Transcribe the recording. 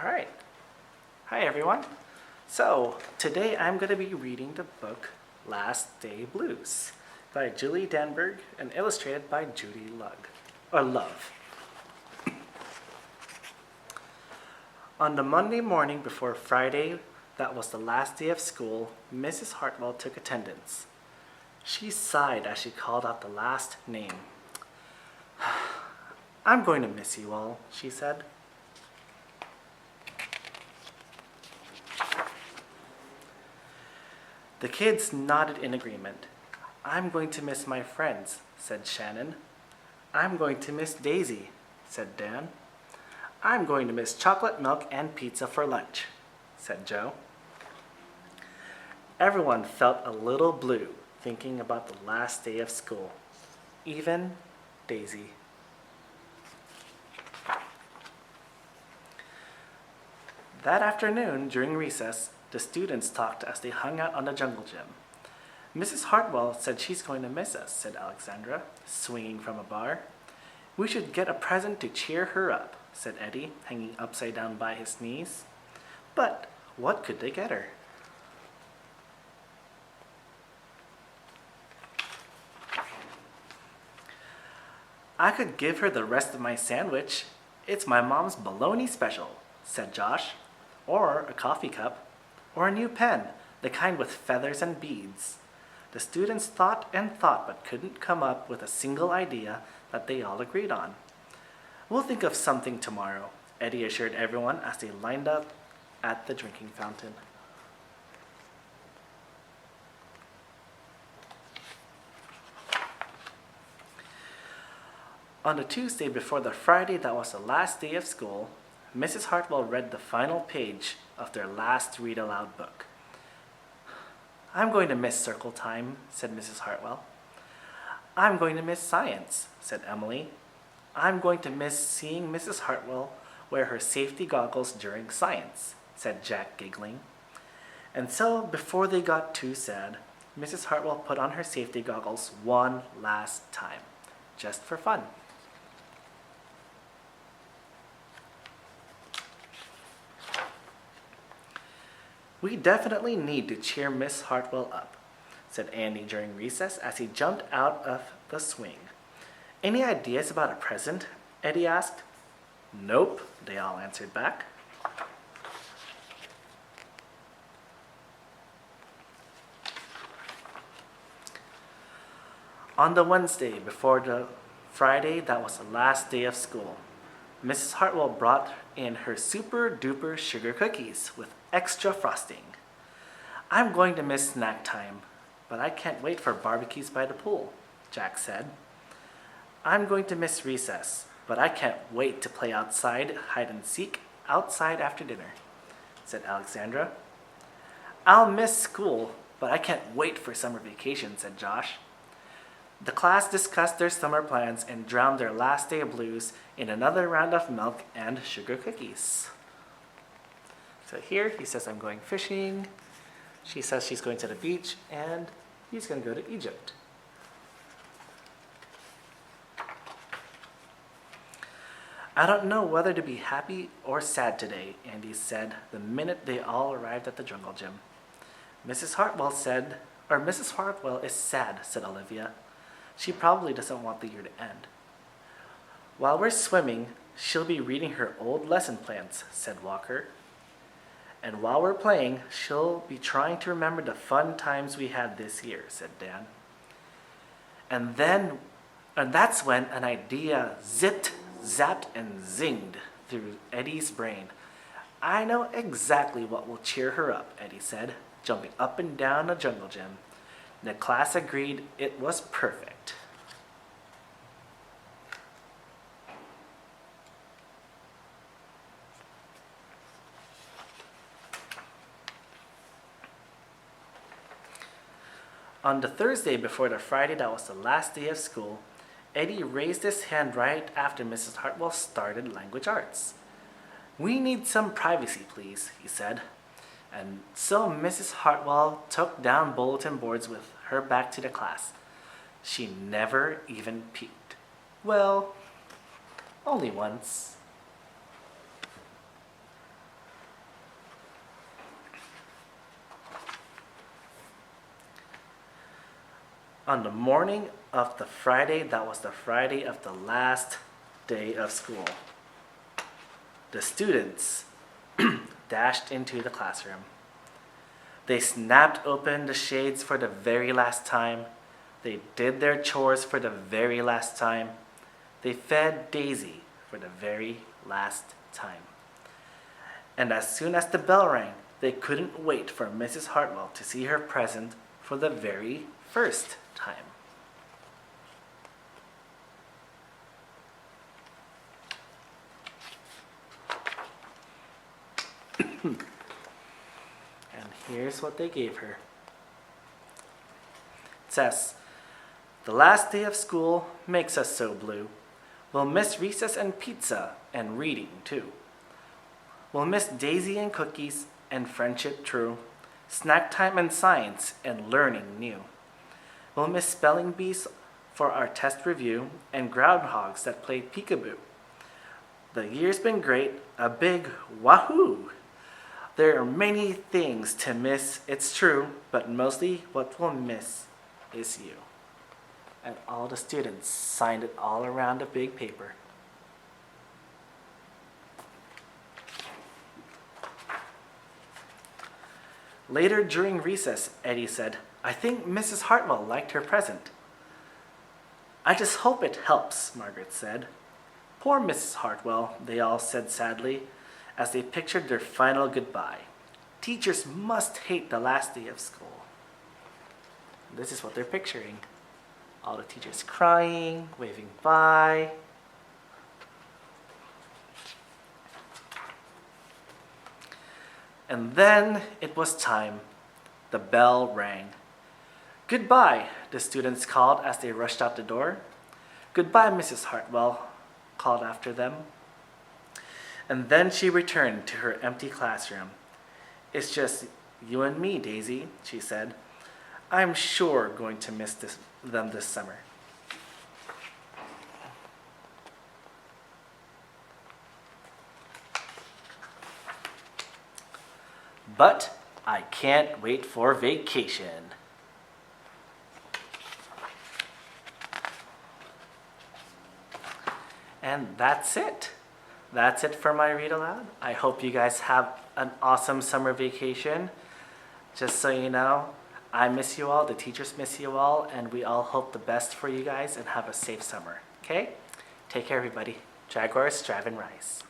All right. Hi, everyone. So, today I'm going to be reading the book Last Day Blues by Julie Danberg and illustrated by Judy Love. On the Monday morning before Friday, that was the last day of school, Mrs. Hartwell took attendance. She sighed as she called out the last name. "I'm going to miss you all," she said. The kids nodded in agreement. "I'm going to miss my friends," said Shannon. "I'm going to miss Daisy," said Dan. "I'm going to miss chocolate milk and pizza for lunch," said Joe. Everyone felt a little blue thinking about the last day of school, even Daisy. That afternoon, during recess, the students talked as they hung out on the jungle gym. "Mrs. Hartwell said she's going to miss us," said Alexandra, swinging from a bar. "We should get a present to cheer her up," said Eddie, hanging upside down by his knees. But what could they get her? "I could give her the rest of my sandwich. It's my mom's bologna special," said Josh. "Or a coffee cup. Or a new pen, the kind with feathers and beads." The students thought and thought but couldn't come up with a single idea that they all agreed on. "We'll think of something tomorrow," Eddie assured everyone as they lined up at the drinking fountain. On the Tuesday before the Friday that was the last day of school, Mrs. Hartwell read the final page of their last read-aloud book. "I'm going to miss circle time," said Mrs. Hartwell. "I'm going to miss science," said Emily. "I'm going to miss seeing Mrs. Hartwell wear her safety goggles during science," said Jack, giggling. And so, before they got too sad, Mrs. Hartwell put on her safety goggles one last time, just for fun. "We definitely need to cheer Miss Hartwell up," said Andy during recess as he jumped out of the swing. "Any ideas about a present?" Eddie asked. "Nope," they all answered back. On the Wednesday before the Friday that was the last day of school, Mrs. Hartwell brought in her super duper sugar cookies with extra frosting. "I'm going to miss snack time, but I can't wait for barbecues by the pool," Jack said. "I'm going to miss recess, but I can't wait to play outside hide and seek outside after dinner," said Alexandra. "I'll miss school, but I can't wait for summer vacation," said Josh. The class discussed their summer plans and drowned their last day of blues in another round of milk and sugar cookies. So here he says, "I'm going fishing." She says she's going to the beach, and he's going to go to Egypt. "I don't know whether to be happy or sad today," Andy said the minute they all arrived at the jungle gym. Mrs. Hartwell is sad," said Olivia. "She probably doesn't want the year to end." "While we're swimming, she'll be reading her old lesson plans," said Walker. "And while we're playing, she'll be trying to remember the fun times we had this year," said Dan. And that's when an idea zipped, zapped, and zinged through Eddie's brain. "I know exactly what will cheer her up," Eddie said, jumping up and down the jungle gym. The class agreed it was perfect. On the Thursday before the Friday that was the last day of school, Eddie raised his hand right after Mrs. Hartwell started language arts. "We need some privacy, please," he said. And so Mrs. Hartwell took down bulletin boards with her back to the class. She never even peeked. Well, only once. On the morning of the Friday, that was the Friday of the last day of school, the students dashed into the classroom. They snapped open the shades for the very last time. They did their chores for the very last time. They fed Daisy for the very last time. And as soon as the bell rang, they couldn't wait for Mrs. Hartwell to see her present for the very first time. And here's what they gave her. It says, "The last day of school makes us so blue. We'll miss recess and pizza and reading too. We'll miss Daisy and cookies and friendship true, snack time and science and learning new. We'll miss spelling bees for our test review and groundhogs that play peekaboo. The year's been great, a big wahoo! There are many things to miss, it's true, but mostly what we'll miss is you." And all the students signed it all around a big paper. Later during recess, Eddie said, "I think Mrs. Hartwell liked her present." "I just hope it helps," Margaret said. "Poor Mrs. Hartwell," they all said sadly, as they pictured their final goodbye. Teachers must hate the last day of school. This is what they're picturing. All the teachers crying, waving bye. And then it was time. The bell rang. "Goodbye," the students called as they rushed out the door. "Goodbye, Mrs. Hartwell," called after them. And then she returned to her empty classroom. "It's just you and me, Daisy," she said. "I'm sure going to miss them this summer." But I can't wait for vacation. And that's it. That's it for my read aloud. I hope you guys have an awesome summer vacation. Just so you know, I miss you all, the teachers miss you all, and we all hope the best for you guys and have a safe summer. Okay? Take care, everybody. Jaguars, strive and rise.